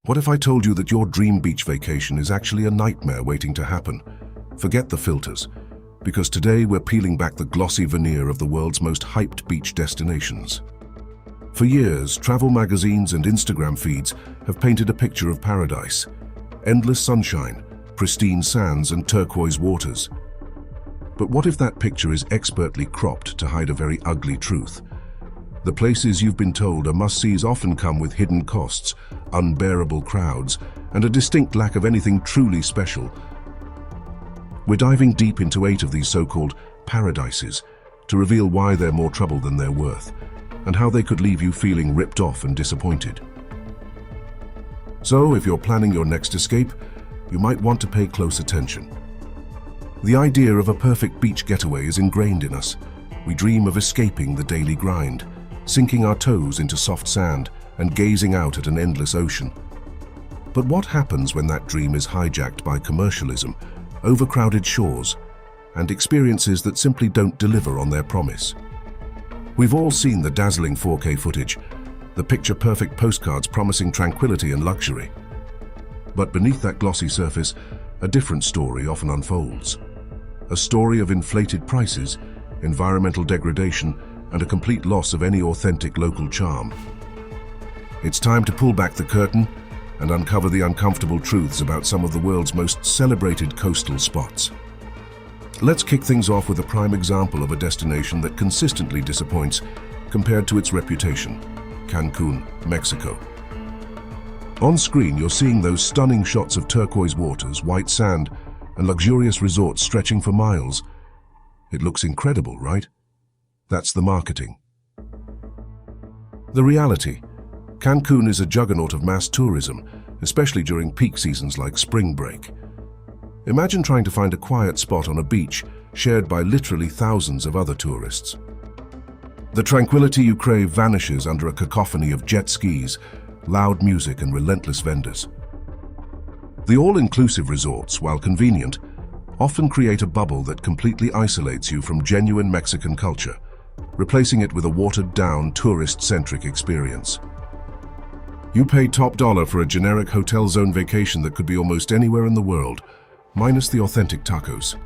What if I told you that your dream beach vacation is actually a nightmare waiting to happen? Forget the filters, because today we're peeling back the glossy veneer of the world's most hyped beach destinations. For years, travel magazines and Instagram feeds have painted a picture of paradise. Endless sunshine, pristine sands and turquoise waters. But what if that picture is expertly cropped to hide a very ugly truth? The places you've been told are must-sees often come with hidden costs, unbearable crowds, and a distinct lack of anything truly special. We're diving deep into 8 of these so-called paradises to reveal why they're more trouble than they're worth, and how they could leave you feeling ripped off and disappointed. So, if you're planning your next escape, you might want to pay close attention. The idea of a perfect beach getaway is ingrained in us. We dream of escaping the daily grind, sinking our toes into soft sand and gazing out at an endless ocean. But what happens when that dream is hijacked by commercialism, overcrowded shores, and experiences that simply don't deliver on their promise? We've all seen the dazzling 4K footage, the picture-perfect postcards promising tranquility and luxury. But beneath that glossy surface, a different story often unfolds. A story of inflated prices, environmental degradation, and a complete loss of any authentic local charm. It's time to pull back the curtain and uncover the uncomfortable truths about some of the world's most celebrated coastal spots. Let's kick things off with a prime example of a destination that consistently disappoints compared to its reputation: Cancun, Mexico. On screen, you're seeing those stunning shots of turquoise waters, white sand, and luxurious resorts stretching for miles. It looks incredible, right? That's the marketing. The reality: Cancun is a juggernaut of mass tourism, especially during peak seasons like spring break. Imagine trying to find a quiet spot on a beach shared by literally thousands of other tourists. The tranquility you crave vanishes under a cacophony of jet skis, loud music, and relentless vendors. The all-inclusive resorts, while convenient, often create a bubble that completely isolates you from genuine Mexican culture, replacing it with a watered-down, tourist-centric experience. You pay top dollar for a generic hotel zone vacation that could be almost anywhere in the world, minus the authentic tacos.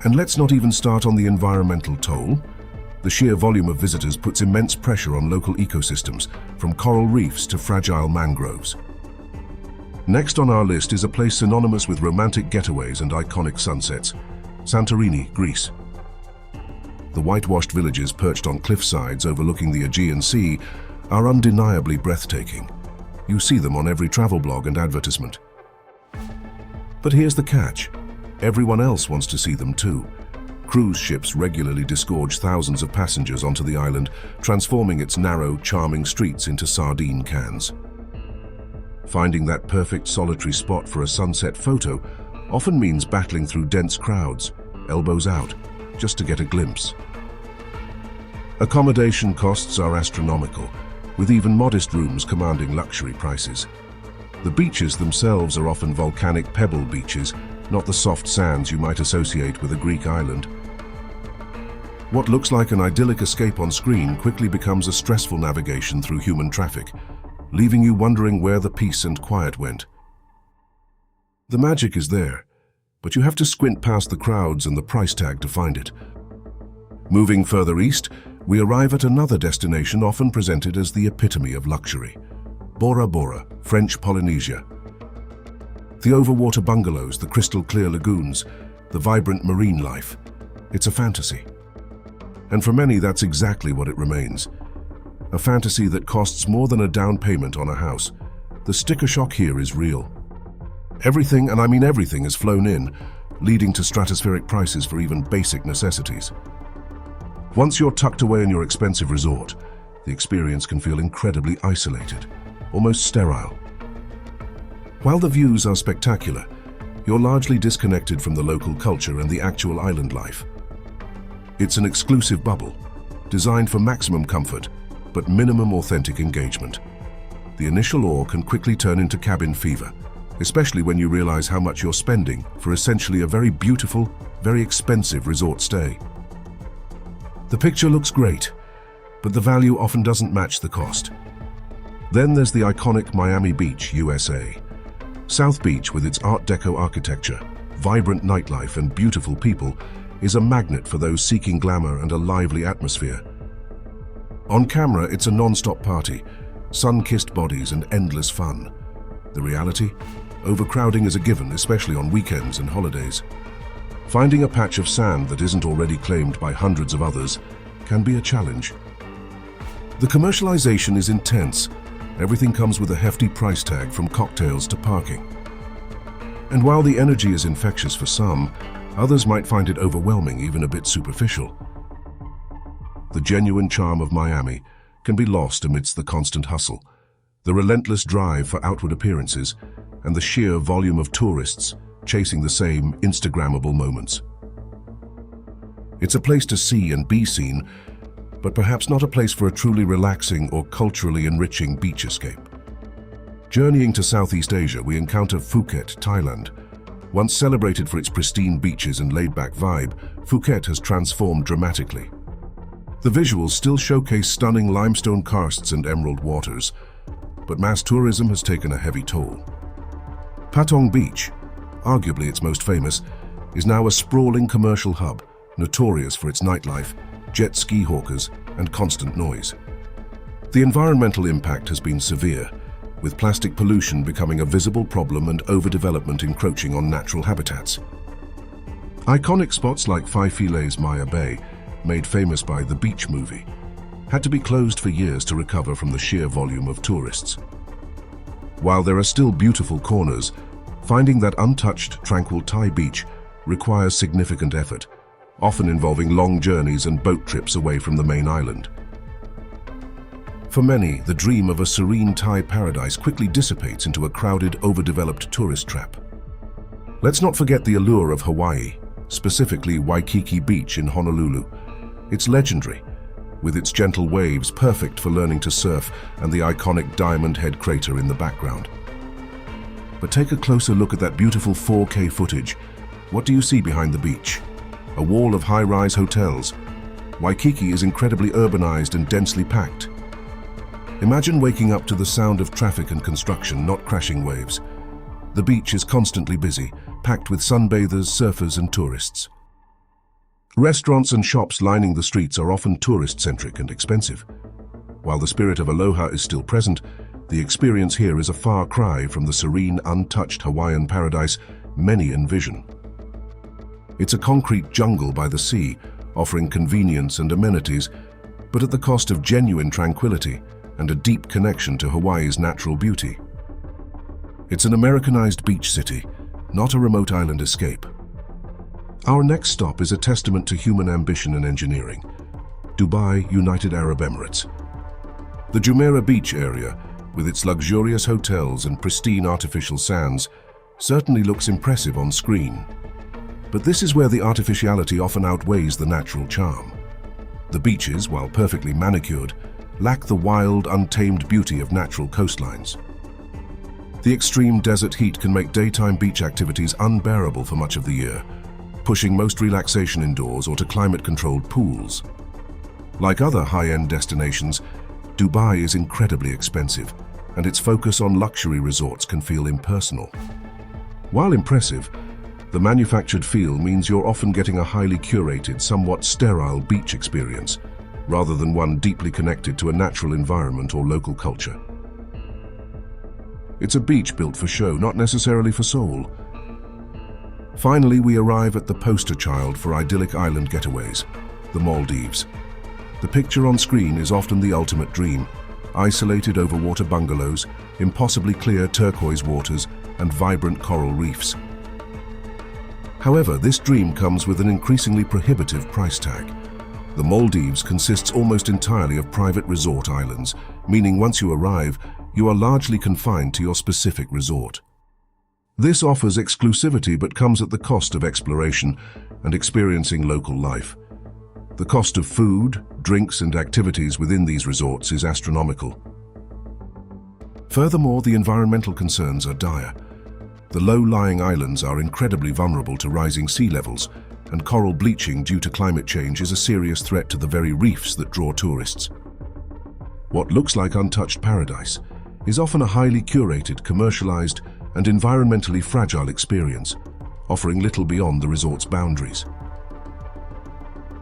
And let's not even start on the environmental toll. The sheer volume of visitors puts immense pressure on local ecosystems, from coral reefs to fragile mangroves. Next on our list is a place synonymous with romantic getaways and iconic sunsets: Santorini, Greece. The whitewashed villages perched on cliffsides overlooking the Aegean Sea are undeniably breathtaking. You see them on every travel blog and advertisement. But here's the catch: everyone else wants to see them too. Cruise ships regularly disgorge thousands of passengers onto the island, transforming its narrow, charming streets into sardine cans. Finding that perfect solitary spot for a sunset photo often means battling through dense crowds, elbows out, just to get a glimpse. Accommodation costs are astronomical, with even modest rooms commanding luxury prices. The beaches themselves are often volcanic pebble beaches, not the soft sands you might associate with a Greek island. What looks like an idyllic escape on screen quickly becomes a stressful navigation through human traffic, leaving you wondering where the peace and quiet went. The magic is there, but you have to squint past the crowds and the price tag to find it. Moving further east, we arrive at another destination often presented as the epitome of luxury: Bora Bora, French Polynesia. The overwater bungalows, the crystal-clear lagoons, the vibrant marine life. It's a fantasy. And for many, that's exactly what it remains. A fantasy that costs more than a down payment on a house. The sticker shock here is real. Everything, and I mean everything, is flown in, leading to stratospheric prices for even basic necessities. Once you're tucked away in your expensive resort, the experience can feel incredibly isolated, almost sterile. While the views are spectacular, you're largely disconnected from the local culture and the actual island life. It's an exclusive bubble, designed for maximum comfort, but minimum authentic engagement. The initial awe can quickly turn into cabin fever, especially when you realize how much you're spending for essentially a very beautiful, very expensive resort stay. The picture looks great, but the value often doesn't match the cost. Then there's the iconic Miami Beach, USA. South Beach, with its Art Deco architecture, vibrant nightlife and beautiful people, is a magnet for those seeking glamour and a lively atmosphere. On camera, it's a non-stop party, sun-kissed bodies and endless fun. The reality? Overcrowding is a given, especially on weekends and holidays. Finding a patch of sand that isn't already claimed by hundreds of others can be a challenge. The commercialization is intense. Everything comes with a hefty price tag, from cocktails to parking. And while the energy is infectious for some, others might find it overwhelming, even a bit superficial. The genuine charm of Miami can be lost amidst the constant hustle, the relentless drive for outward appearances, and the sheer volume of tourists chasing the same Instagrammable moments. It's a place to see and be seen, but perhaps not a place for a truly relaxing or culturally enriching beach escape. Journeying to Southeast Asia, we encounter Phuket, Thailand. Once celebrated for its pristine beaches and laid-back vibe, Phuket has transformed dramatically. The visuals still showcase stunning limestone karsts and emerald waters, but mass tourism has taken a heavy toll. Patong Beach, arguably its most famous, is now a sprawling commercial hub, notorious for its nightlife, jet ski hawkers, and constant noise. The environmental impact has been severe, with plastic pollution becoming a visible problem and overdevelopment encroaching on natural habitats. Iconic spots like Five Filets Maya Bay, made famous by the Beach movie, had to be closed for years to recover from the sheer volume of tourists. While there are still beautiful corners, finding that untouched, tranquil Thai beach requires significant effort, often involving long journeys and boat trips away from the main island. For many, the dream of a serene Thai paradise quickly dissipates into a crowded, overdeveloped tourist trap. Let's not forget the allure of Hawaii, specifically Waikiki Beach in Honolulu. It's legendary, with its gentle waves perfect for learning to surf and the iconic Diamond Head crater in the background. But take a closer look at that beautiful 4K footage. What do you see behind the beach? A wall of high-rise hotels. Waikiki is incredibly urbanized and densely packed. Imagine waking up to the sound of traffic and construction, not crashing waves. The beach is constantly busy, packed with sunbathers, surfers, and tourists. Restaurants and shops lining the streets are often tourist-centric and expensive. While the spirit of aloha is still present, the experience here is a far cry from the serene, untouched Hawaiian paradise many envision. It's a concrete jungle by the sea, offering convenience and amenities, but at the cost of genuine tranquility and a deep connection to Hawaii's natural beauty. It's an Americanized beach city, not a remote island escape. Our next stop is a testament to human ambition and engineering: Dubai, United Arab Emirates. The Jumeirah Beach area, with its luxurious hotels and pristine artificial sands, certainly looks impressive on screen. But this is where the artificiality often outweighs the natural charm. The beaches, while perfectly manicured, lack the wild, untamed beauty of natural coastlines. The extreme desert heat can make daytime beach activities unbearable for much of the year, pushing most relaxation indoors or to climate-controlled pools. Like other high-end destinations, Dubai is incredibly expensive, and its focus on luxury resorts can feel impersonal. While impressive, the manufactured feel means you're often getting a highly curated, somewhat sterile beach experience, rather than one deeply connected to a natural environment or local culture. It's a beach built for show, not necessarily for soul. Finally, we arrive at the poster child for idyllic island getaways, the Maldives. The picture on screen is often the ultimate dream: isolated overwater bungalows, impossibly clear turquoise waters, and vibrant coral reefs. However, this dream comes with an increasingly prohibitive price tag. The Maldives consists almost entirely of private resort islands, meaning once you arrive, you are largely confined to your specific resort. This offers exclusivity but comes at the cost of exploration and experiencing local life. The cost of food, drinks, and activities within these resorts is astronomical. Furthermore, the environmental concerns are dire. The low-lying islands are incredibly vulnerable to rising sea levels, and coral bleaching due to climate change is a serious threat to the very reefs that draw tourists. What looks like untouched paradise is often a highly curated, commercialized, and environmentally fragile experience, offering little beyond the resort's boundaries.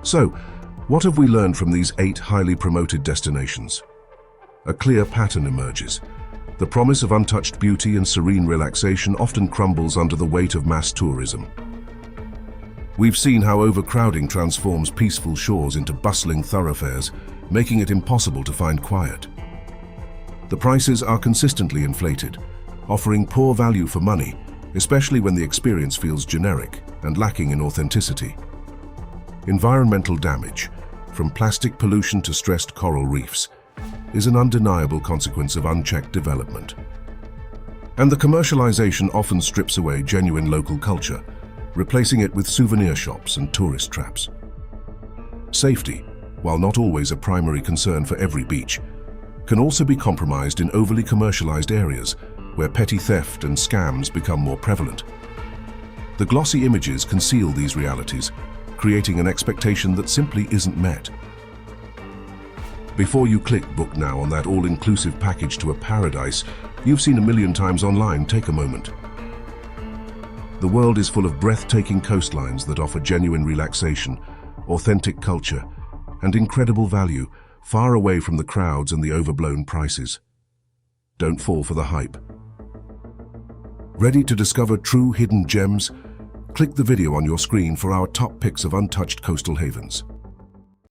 So, what have we learned from these 8 highly promoted destinations? A clear pattern emerges. The promise of untouched beauty and serene relaxation often crumbles under the weight of mass tourism. We've seen how overcrowding transforms peaceful shores into bustling thoroughfares, making it impossible to find quiet. The prices are consistently inflated, offering poor value for money, especially when the experience feels generic and lacking in authenticity. Environmental damage, from plastic pollution to stressed coral reefs, is an undeniable consequence of unchecked development. And the commercialization often strips away genuine local culture, replacing it with souvenir shops and tourist traps. Safety, while not always a primary concern for every beach, can also be compromised in overly commercialized areas where petty theft and scams become more prevalent. The glossy images conceal these realities, creating an expectation that simply isn't met. Before you click book now on that all-inclusive package to a paradise you've seen a million times online, take a moment. The world is full of breathtaking coastlines that offer genuine relaxation, authentic culture, and incredible value, far away from the crowds and the overblown prices. Don't fall for the hype. Ready to discover true hidden gems? Click the video on your screen for our top picks of untouched coastal havens.